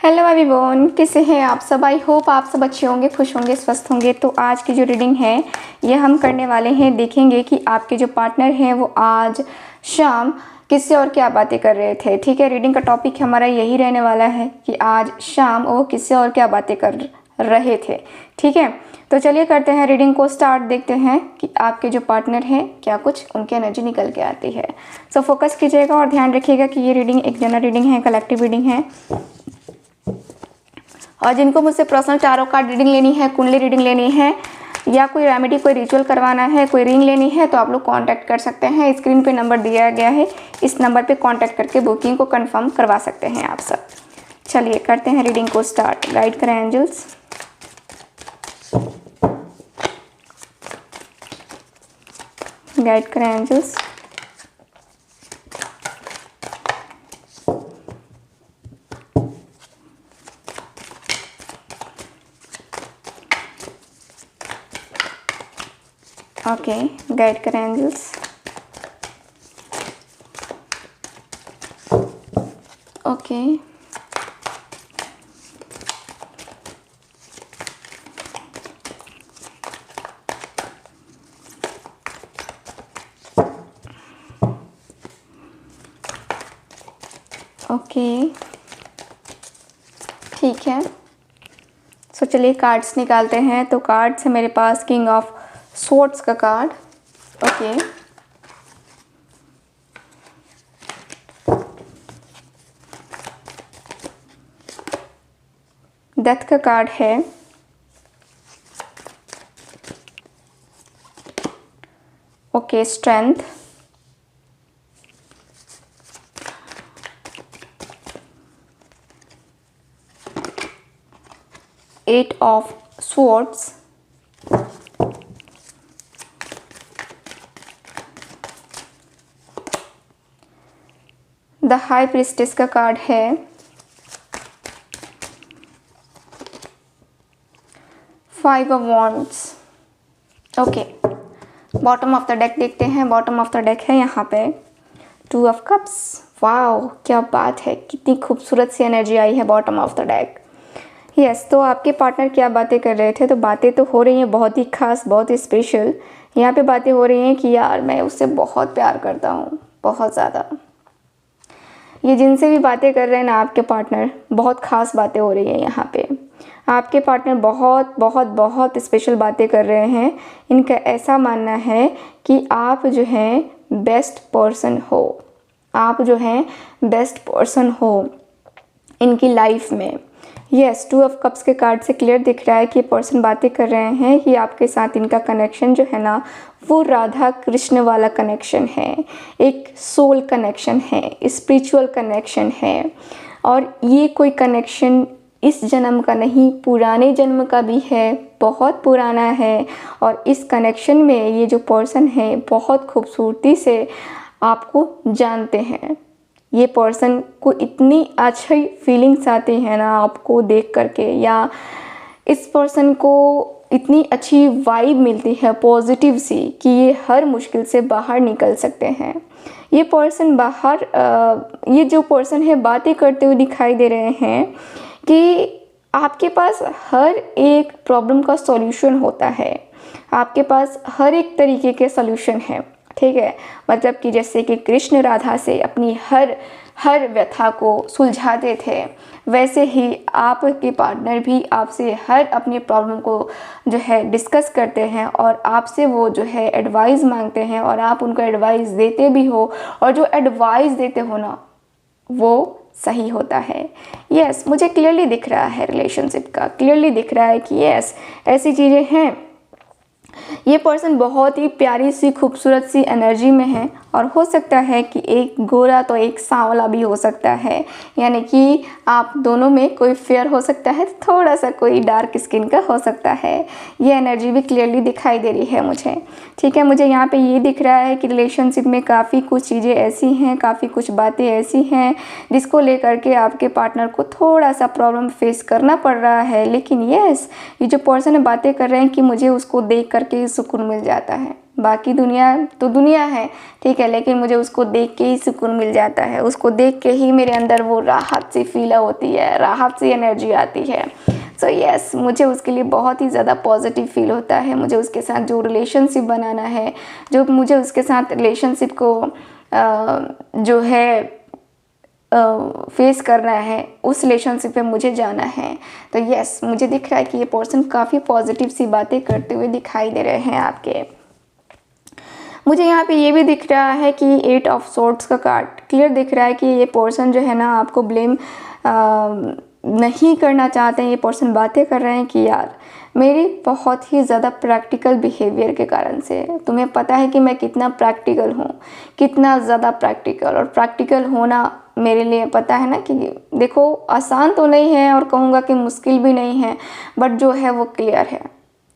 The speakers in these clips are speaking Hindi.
हेलो एवरीवन, कैसे हैं आप सब। आई होप आप सब अच्छे होंगे, खुश होंगे, स्वस्थ होंगे। तो आज की जो रीडिंग है ये हम करने वाले हैं, देखेंगे कि आपके जो पार्टनर हैं वो आज शाम किससे और क्या बातें कर रहे थे। ठीक है, रीडिंग का टॉपिक हमारा यही रहने वाला है कि आज शाम वो किससे और क्या बातें कर रहे थे। ठीक है, तो चलिए करते हैं रीडिंग को स्टार्ट। देखते हैं कि आपके जो पार्टनर हैं क्या कुछ उनकी एनर्जी निकल के आती है। सो फोकस कीजिएगा और ध्यान रखिएगा कि ये रीडिंग एक जनरल रीडिंग है, कलेक्टिव रीडिंग है। और जिनको मुझसे पर्सनल टारो कार्ड रीडिंग लेनी है, कुंडली रीडिंग लेनी है, या कोई रेमेडी, कोई रिचुअल करवाना है, कोई रिंग लेनी है, तो आप लोग कांटेक्ट कर सकते हैं। स्क्रीन पे नंबर दिया गया है, इस नंबर पे कांटेक्ट करके बुकिंग को कंफर्म करवा सकते हैं आप सब। चलिए करते हैं रीडिंग को स्टार्ट। गाइड करें एंजल्स। गाइड करें एंजल्स। ओके, गाइड करें एंजल्स। ओके, ओके, ठीक है। सो चलिए कार्ड्स निकालते हैं। तो कार्ड्स है मेरे पास किंग ऑफ स्वॉर्ड्स का कार्ड। ओके, डेथ का कार्ड है। Okay, strength. Eight of swords. The high priestess का कार्ड है। Five of wands. Okay, bottom of the deck देखते हैं। बॉटम ऑफ द डेक है यहाँ पे टू ऑफ कप्स। वाओ, क्या बात है, कितनी खूबसूरत सी एनर्जी आई है bottom of the deck. Yes, तो आपके पार्टनर क्या बातें कर रहे थे। तो बातें तो हो रही हैं बहुत ही खास, बहुत ही स्पेशल। यहाँ पे बातें हो रही हैं कि यार मैं उससे बहुत प्यार करता हूँ, बहुत ज़्यादा। ये जिनसे भी बातें कर रहे हैं ना आपके पार्टनर, बहुत ख़ास बातें हो रही है यहाँ पे। आपके पार्टनर बहुत बहुत बहुत स्पेशल बातें कर रहे हैं। इनका ऐसा मानना है कि आप जो हैं बेस्ट पर्सन हो, आप जो हैं बेस्ट पर्सन हो इनकी लाइफ में। यस, टू ऑफ कप्स के कार्ड से क्लियर दिख रहा है कि ये पर्सन बातें कर रहे हैं कि आपके साथ इनका कनेक्शन जो है ना वो राधा कृष्ण वाला कनेक्शन है, एक सोल कनेक्शन है, स्पिरिचुअल कनेक्शन है। और ये कोई कनेक्शन इस जन्म का नहीं, पुराने जन्म का भी है, बहुत पुराना है। और इस कनेक्शन में ये जो पर्सन है बहुत खूबसूरती से आपको जानते हैं। ये पर्सन को इतनी अच्छी फीलिंग्स आती हैं ना आपको देख करके, या इस पर्सन को इतनी अच्छी वाइब मिलती है पॉजिटिव सी कि ये हर मुश्किल से बाहर निकल सकते हैं। ये पर्सन बाहर ये जो पर्सन है बातें करते हुए दिखाई दे रहे हैं कि आपके पास हर एक प्रॉब्लम का सॉल्यूशन होता है, आपके पास हर एक तरीके के सॉल्यूशन है। ठीक है, मतलब कि जैसे कि कृष्ण राधा से अपनी हर व्यथा को सुलझाते थे, वैसे ही आपके पार्टनर भी आपसे हर अपनी प्रॉब्लम को जो है डिस्कस करते हैं और आपसे वो जो है एडवाइस मांगते हैं और आप उनको एडवाइस देते भी हो, और जो एडवाइस देते हो ना वो सही होता है। यस, मुझे क्लियरली दिख रहा है रिलेशनशिप का, क्लियरली दिख रहा है कि यस ऐसी चीज़ें हैं। ये पर्सन बहुत ही प्यारी सी खूबसूरत सी एनर्जी में है, और हो सकता है कि एक गोरा तो एक सांवला भी हो सकता है, यानी कि आप दोनों में कोई फेयर हो सकता है, थोड़ा सा कोई डार्क स्किन का हो सकता है। ये एनर्जी भी क्लियरली दिखाई दे रही है मुझे। ठीक है, मुझे यहाँ पे ये दिख रहा है कि रिलेशनशिप में काफ़ी कुछ चीज़ें ऐसी हैं, काफ़ी कुछ बातें ऐसी हैं जिसको लेकर के आपके पार्टनर को थोड़ा सा प्रॉब्लम फेस करना पड़ रहा है। लेकिन यस, ये जो पर्सन बातें कर रहे हैं कि मुझे उसको देख करके सुकून मिल जाता है, बाकी दुनिया तो दुनिया है, ठीक है, लेकिन मुझे उसको देख के ही सुकून मिल जाता है, उसको देख के ही मेरे अंदर वो राहत सी फील होती है, राहत सी एनर्जी आती है। सो यस, मुझे उसके लिए बहुत ही ज़्यादा पॉजिटिव फील होता है। मुझे उसके साथ जो रिलेशनशिप बनाना है, जो मुझे उसके साथ रिलेशनशिप को जो है फेस करना है, उस रिलेशनशिप पे मुझे जाना है। तो यस, मुझे दिख रहा है कि ये पर्सन काफ़ी पॉजिटिव सी बातें करते हुए दिखाई दे रहे हैं आपके। मुझे यहाँ पे ये भी दिख रहा है कि 8 ऑफ सोर्ड्स का कार्ड क्लियर दिख रहा है कि ये पर्सन जो है ना आपको ब्लेम नहीं करना चाहते हैं। ये पर्सन बातें कर रहे हैं कि यार मेरी बहुत ही ज़्यादा प्रैक्टिकल बिहेवियर के कारण से, तुम्हें पता है कि मैं कितना प्रैक्टिकल हूँ, कितना ज़्यादा प्रैक्टिकल, और प्रैक्टिकल होना मेरे लिए पता है ना कि देखो आसान तो नहीं है और कहूँगा कि मुश्किल भी नहीं है, बट जो है वो क्लियर है,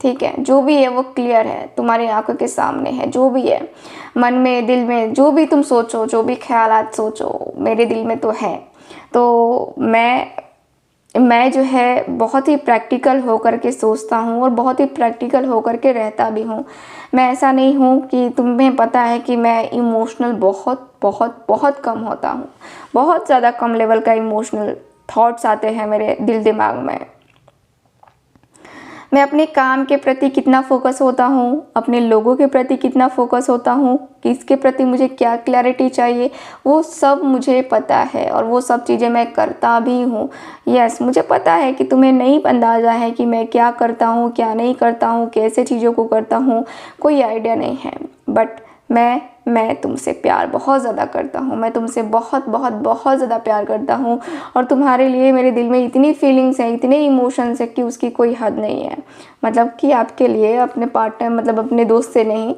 ठीक है, जो भी है वो क्लियर है, तुम्हारी आंखों के सामने है। जो भी है मन में, दिल में, जो भी तुम सोचो, जो भी ख्यालात सोचो, मेरे दिल में तो है। तो मैं जो है बहुत ही प्रैक्टिकल होकर के सोचता हूँ और बहुत ही प्रैक्टिकल होकर के रहता भी हूँ। मैं ऐसा नहीं हूँ कि तुम्हें पता है कि मैं इमोशनल बहुत बहुत बहुत कम होता हूँ, बहुत ज़्यादा कम लेवल का इमोशनल थॉट्स आते हैं मेरे दिल दिमाग में। मैं अपने काम के प्रति कितना फोकस होता हूँ, अपने लोगों के प्रति कितना फोकस होता हूँ, किसके प्रति मुझे क्या क्लैरिटी चाहिए, वो सब मुझे पता है और वो सब चीज़ें मैं करता भी हूँ। यस, मुझे पता है कि तुम्हें नहीं अंदाज़ा है कि मैं क्या करता हूँ, क्या नहीं करता हूँ, कैसे चीज़ों को करता हूँ, कोई आइडिया नहीं है। बट मैं तुमसे प्यार बहुत ज़्यादा करता हूँ, मैं तुमसे बहुत बहुत बहुत ज़्यादा प्यार करता हूँ और तुम्हारे लिए मेरे दिल में इतनी फीलिंग्स हैं, इतने इमोशंस हैं कि उसकी कोई हद नहीं है। मतलब कि आपके लिए अपने पार्टनर, मतलब अपने दोस्त से नहीं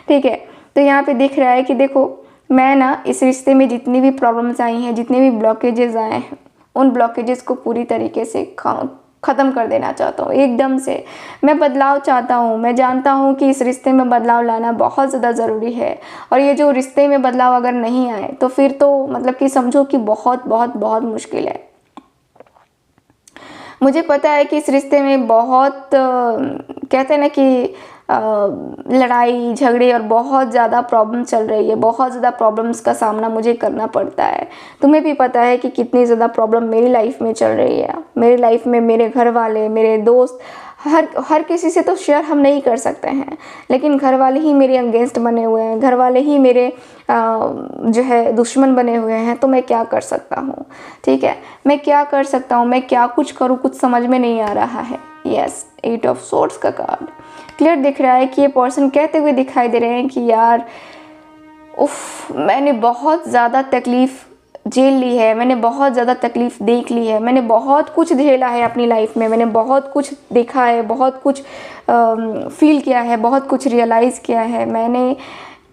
ठीक है। तो यहाँ पे दिख रहा है कि देखो मैं ना इस रिश्ते में जितनी भी प्रॉब्लम्स आई हैं, जितने भी ब्लॉकेजेस आए हैं, उन ब्लॉकेजेस को पूरी तरीके से ख़त्म कर देना चाहता हूँ एकदम से। मैं बदलाव चाहता हूँ। मैं जानता हूँ कि इस रिश्ते में बदलाव लाना बहुत ज़्यादा ज़रूरी है और ये जो रिश्ते में बदलाव अगर नहीं आए तो फिर तो मतलब कि समझो कि बहुत बहुत बहुत मुश्किल है। मुझे पता है कि इस रिश्ते में बहुत कहते हैं ना कि लड़ाई झगड़े और बहुत ज़्यादा प्रॉब्लम चल रही है, बहुत ज़्यादा प्रॉब्लम्स का सामना मुझे करना पड़ता है। तुम्हें भी पता है कि कितनी ज़्यादा प्रॉब्लम मेरी लाइफ में चल रही है। मेरी लाइफ में मेरे घर वाले, मेरे दोस्त, हर किसी से तो शेयर हम नहीं कर सकते हैं, लेकिन घर वाले ही मेरे अगेंस्ट बने हुए हैं, घर वाले ही मेरे जो है दुश्मन बने हुए हैं। तो मैं क्या कर सकता हूँ, ठीक है, मैं क्या कर सकता हूँ, मैं क्या कुछ करूँ, कुछ समझ में नहीं आ रहा है। यस, 8 ऑफ सोर्ड्स का कार्ड क्लियर दिख रहा है कि ये पर्सन कहते हुए दिखाई दे रहे हैं कि यार उफ, मैंने बहुत ज़्यादा तकलीफ़ झेल ली है, मैंने बहुत ज़्यादा तकलीफ़ देख ली है, मैंने बहुत कुछ झेला है अपनी लाइफ में, मैंने बहुत कुछ देखा है, बहुत कुछ फील किया है, बहुत कुछ रियलाइज़ किया है। मैंने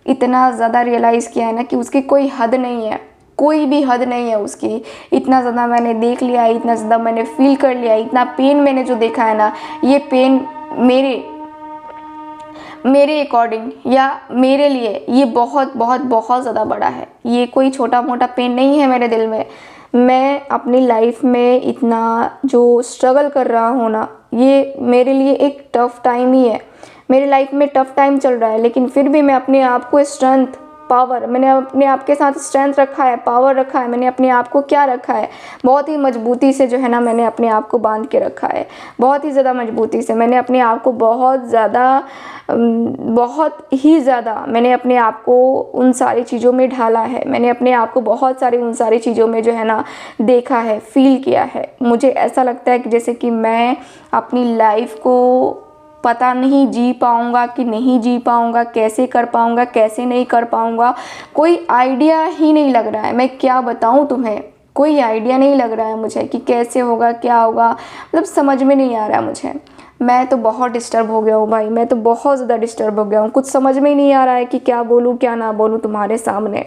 इतना ज़्यादा रियलाइज़ किया है ना कि उसकी कोई हद नहीं है, कोई भी हद नहीं है उसकी। इतना ज़्यादा मैंने देख लिया है, इतना ज़्यादा मैंने फील कर लिया है, इतना पेन मैंने जो देखा है ना, ये पेन मेरे अकॉर्डिंग या मेरे लिए ये बहुत बहुत बहुत ज़्यादा बड़ा है। ये कोई छोटा मोटा पेन नहीं है मेरे दिल में। मैं अपनी लाइफ में इतना जो स्ट्रगल कर रहा हूँ ना, ये मेरे लिए एक टफ़ टाइम ही है। मेरी लाइफ में टफ़ टाइम चल रहा है, लेकिन फिर भी मैं अपने आप को स्ट्रेंथ, पावर, मैंने अपने आप के साथ स्ट्रेंथ रखा है, पावर रखा है। मैंने अपने आप को क्या रखा है, बहुत ही मजबूती से जो है ना मैंने अपने आप को बांध के रखा है, बहुत ही ज़्यादा मजबूती से। मैंने अपने आप को बहुत ही ज़्यादा मैंने अपने आप को उन सारी चीज़ों में ढाला है। मैंने अपने आप को बहुत सारी उन सारी चीज़ों में जो है ना देखा है, फील किया है। मुझे ऐसा लगता है कि जैसे कि मैं अपनी लाइफ को पता नहीं जी पाऊँगा कि नहीं जी पाऊँगा, कैसे कर पाऊँगा, कैसे नहीं कर पाऊँगा, कोई आइडिया ही नहीं लग रहा है। मैं क्या बताऊँ तुम्हें, कोई आइडिया नहीं लग रहा है मुझे कि कैसे होगा, क्या होगा, मतलब समझ में नहीं आ रहा है मुझे। मैं तो बहुत डिस्टर्ब हो गया हूँ भाई, मैं तो बहुत ज़्यादा डिस्टर्ब हो गया हूँ। कुछ समझ में ही नहीं आ रहा है कि क्या बोलूँ क्या ना बोलूँ तुम्हारे सामने।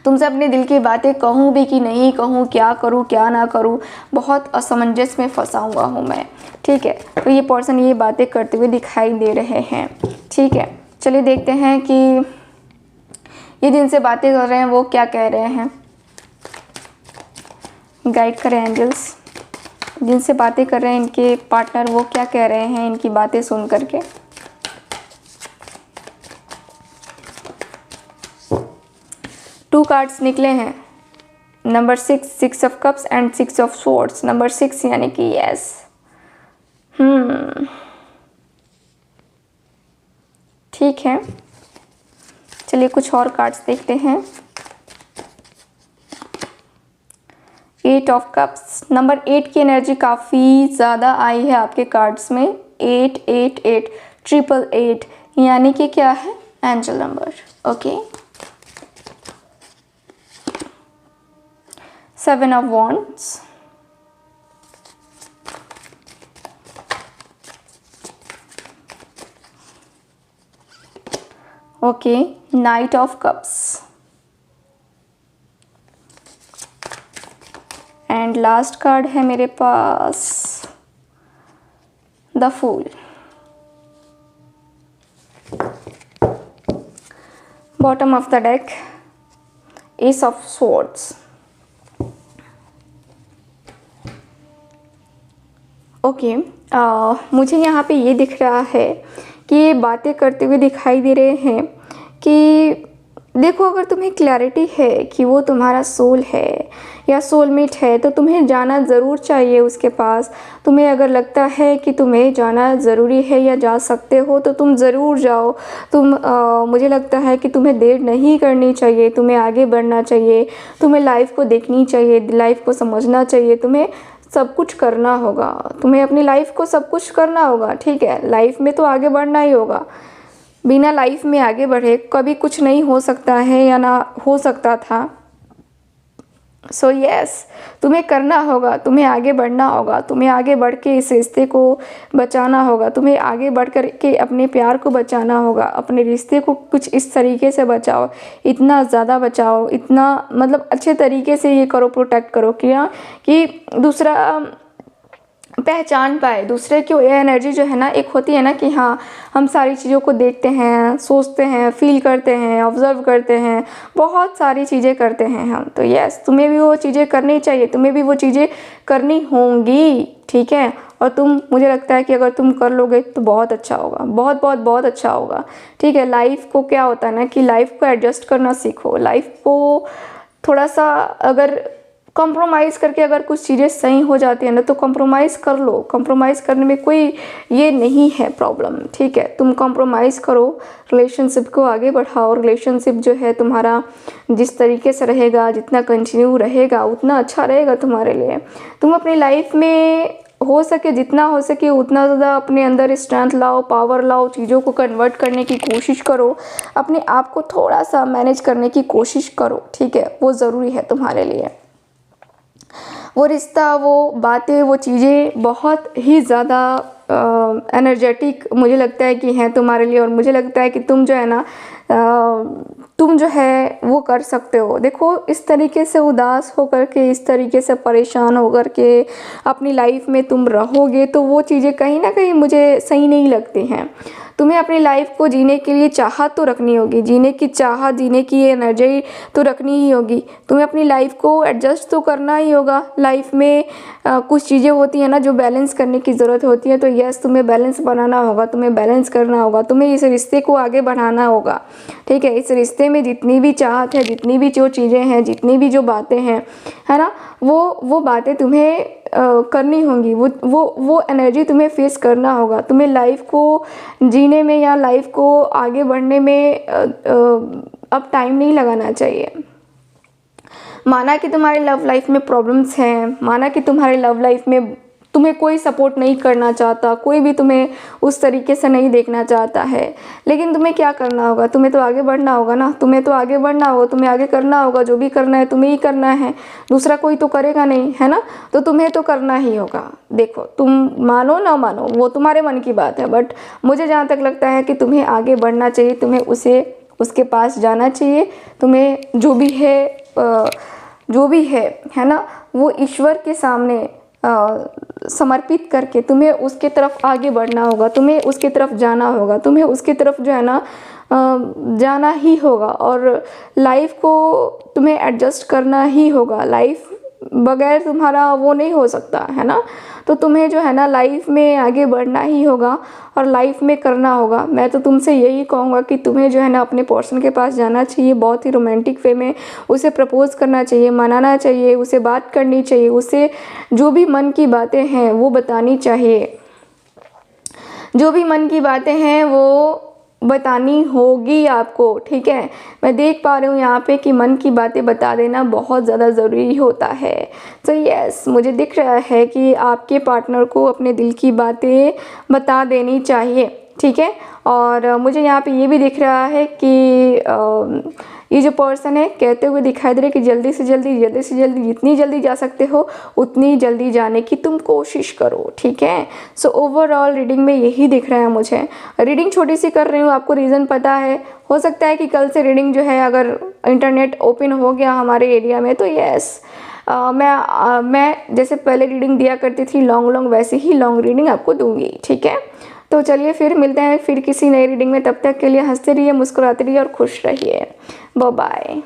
तुमसे अपने दिल की बातें कहूँ भी कि नहीं कहूँ, क्या करूँ क्या ना करूँ, बहुत असमंजस में फंसा हुआ हूँ मैं, ठीक है। तो ये पर्सन ये बातें करते हुए दिखाई दे रहे हैं, ठीक है। चलिए देखते हैं कि ये जिनसे बातें कर रहे हैं वो क्या कह रहे हैं। गाइड करें एंजल्स, जिनसे बातें कर रहे हैं इनके पार्टनर वो क्या कह रहे हैं इनकी बातें सुन करके। 2 कार्ड्स निकले हैं, number 6, 6 of cups and 6 of swords. Number 6 यानी कि यस, ठीक है। चलिए कुछ और कार्ड्स देखते हैं। 8 ऑफ कप्स, नंबर 8 की एनर्जी काफ़ी ज़्यादा आई है आपके कार्ड्स में। 8 8 8 888 यानी कि क्या है, angel number. Okay. 7 of wands, okay. Knight of cups and last card है मेरे पास the fool. Bottom of the deck ace of swords. Okay, मुझे यहाँ पे ये दिख रहा है कि ये बातें करते हुए दिखाई दे रहे हैं कि देखो, अगर तुम्हें क्लैरिटी है कि वो तुम्हारा सोल है या सोलमेट है तो तुम्हें जाना ज़रूर चाहिए उसके पास। तुम्हें अगर लगता है कि तुम्हें जाना ज़रूरी है या जा सकते हो तो तुम ज़रूर जाओ। मुझे लगता है कि तुम्हें देर नहीं करनी चाहिए, तुम्हें आगे बढ़ना चाहिए, तुम्हें लाइफ को देखनी चाहिए, लाइफ को समझना चाहिए, तुम्हें सब कुछ करना होगा, तुम्हें अपनी लाइफ को सब कुछ करना होगा। ठीक है, लाइफ में तो आगे बढ़ना ही होगा। बिना लाइफ में आगे बढ़े कभी कुछ नहीं हो सकता है या ना हो सकता था। सो यस, तुम्हें करना होगा, तुम्हें आगे बढ़ना होगा, तुम्हें आगे बढ़ के इस रिश्ते को बचाना होगा, तुम्हें आगे बढ़ कर के अपने प्यार को बचाना होगा, अपने रिश्ते को कुछ इस तरीके से बचाओ, इतना ज़्यादा बचाओ, इतना मतलब अच्छे तरीके से ये करो, प्रोटेक्ट करो क्या कि दूसरा पहचान पाए। दूसरे की ये एनर्जी जो है ना, एक होती है ना कि हाँ हम सारी चीज़ों को देखते हैं, सोचते हैं, फील करते हैं, ऑब्जर्व करते हैं, बहुत सारी चीज़ें करते हैं हम। तो यस, तुम्हें भी वो चीज़ें करनी चाहिए, तुम्हें भी वो चीज़ें करनी होंगी। ठीक है, और मुझे लगता है कि अगर तुम कर लोगे तो बहुत अच्छा होगा, बहुत बहुत बहुत अच्छा होगा। ठीक है, लाइफ को क्या होता है ना कि लाइफ को एडजस्ट करना सीखो। लाइफ को थोड़ा सा अगर कॉम्प्रोमाइज़ करके अगर कुछ चीज़ें सही हो जाती है ना तो कॉम्प्रोमाइज़ कर लो। कॉम्प्रोमाइज़ करने में कोई ये नहीं है प्रॉब्लम। ठीक है, तुम कॉम्प्रोमाइज़ करो, रिलेशनशिप को आगे बढ़ाओ। रिलेशनशिप जो है तुम्हारा जिस तरीके से रहेगा, जितना कंटिन्यू रहेगा उतना अच्छा रहेगा तुम्हारे लिए। तुम अपनी लाइफ में हो सके, जितना हो सके उतना ज़्यादा अपने अंदर स्ट्रेंथ लाओ, पावर लाओ, चीज़ों को कन्वर्ट करने की कोशिश करो, अपने आप को थोड़ा सा मैनेज करने की कोशिश करो। ठीक है, वो ज़रूरी है तुम्हारे लिए। वो रिश्ता, वो बातें, वो चीज़ें बहुत ही ज़्यादा एनर्जेटिक मुझे लगता है कि हैं तुम्हारे लिए। और मुझे लगता है कि तुम जो है ना तुम जो है वो कर सकते हो। देखो, इस तरीके से उदास होकर के, इस तरीके से परेशान होकर के अपनी लाइफ में तुम रहोगे तो वो चीज़ें कहीं ना कहीं मुझे सही नहीं लगती हैं। तुम्हें अपनी लाइफ को जीने के लिए चाहत तो रखनी होगी, जीने की चाहत, जीने की एनर्जी तो रखनी ही होगी। तुम्हें अपनी लाइफ को एडजस्ट तो करना ही होगा। लाइफ में कुछ चीज़ें होती हैं ना जो बैलेंस करने की ज़रूरत होती है। तो यस, तुम्हें बैलेंस बनाना होगा, तुम्हें बैलेंस करना होगा, तुम्हें इस रिश्ते को आगे बढ़ाना होगा। ठीक है, इस रिश्ते में जितनी भी चाहत है, जितनी भी जो चीज़ें हैं, जितनी भी जो बातें हैं, है ना, वो बातें तुम्हें करनी होंगी। वो एनर्जी तुम्हें फेस करना होगा। तुम्हें लाइफ को जीने में या लाइफ को आगे बढ़ने में अब टाइम नहीं लगाना चाहिए। माना कि तुम्हारे लव लाइफ में प्रॉब्लम्स हैं, माना कि तुम्हारे लव लाइफ में तुम्हें कोई सपोर्ट नहीं करना चाहता, कोई भी तुम्हें उस तरीके से नहीं देखना चाहता है, लेकिन तुम्हें क्या करना होगा? तुम्हें तो आगे बढ़ना होगा ना, तुम्हें तो आगे बढ़ना होगा, तुम्हें आगे करना होगा। जो भी करना है तुम्हें ही करना है, दूसरा कोई तो करेगा नहीं, है ना। तो तुम्हें तो करना ही होगा। देखो, तुम मानो ना मानो वो तुम्हारे मन की बात है, बट मुझे जहाँ तक लगता है कि तुम्हें आगे बढ़ना चाहिए, तुम्हें उसके पास जाना चाहिए। तुम्हें जो भी है ना, वो ईश्वर के सामने समर्पित करके तुम्हें उसके तरफ आगे बढ़ना होगा, तुम्हें उसके तरफ जाना होगा, तुम्हें उसके तरफ जो है ना जाना ही होगा। और लाइफ को तुम्हें एडजस्ट करना ही होगा। लाइफ बगैर तुम्हारा वो नहीं हो सकता है ना। तो तुम्हें जो है ना लाइफ में आगे बढ़ना ही होगा और लाइफ में करना होगा। मैं तो तुमसे यही कहूँगा कि तुम्हें जो है ना अपने पर्सन के पास जाना चाहिए, बहुत ही रोमांटिक वे में उसे प्रपोज़ करना चाहिए, मनाना चाहिए, उसे बात करनी चाहिए, उसे जो भी मन की बातें हैं वो बतानी चाहिए, जो भी मन की बातें हैं वो बतानी होगी आपको, ठीक है। मैं देख पा रही हूँ यहाँ पे कि मन की बातें बता देना बहुत ज़्यादा ज़रूरी होता है। तो यस, मुझे दिख रहा है कि आपके पार्टनर को अपने दिल की बातें बता देनी चाहिए, ठीक है। और मुझे यहाँ पे ये भी दिख रहा है कि ये जो पर्सन है कहते हुए दिखाई दे रहे कि जल्दी से जल्दी जितनी जल्दी जा सकते हो उतनी जल्दी जाने की तुम कोशिश करो, ठीक है। सो ओवरऑल रीडिंग में यही दिख रहा है मुझे। रीडिंग छोटी सी कर रही हूँ, आपको रीज़न पता है। हो सकता है कि कल से रीडिंग जो है अगर इंटरनेट ओपन हो गया हमारे एरिया में तो यस, मैं जैसे पहले रीडिंग दिया करती थी लॉन्ग वैसे ही लॉन्ग रीडिंग आपको दूंगी, ठीक है। तो चलिए फिर मिलते हैं फिर किसी नई रीडिंग में। तब तक के लिए हंसते रहिए, मुस्कुराते रहिए और खुश रहिए। Bye bye.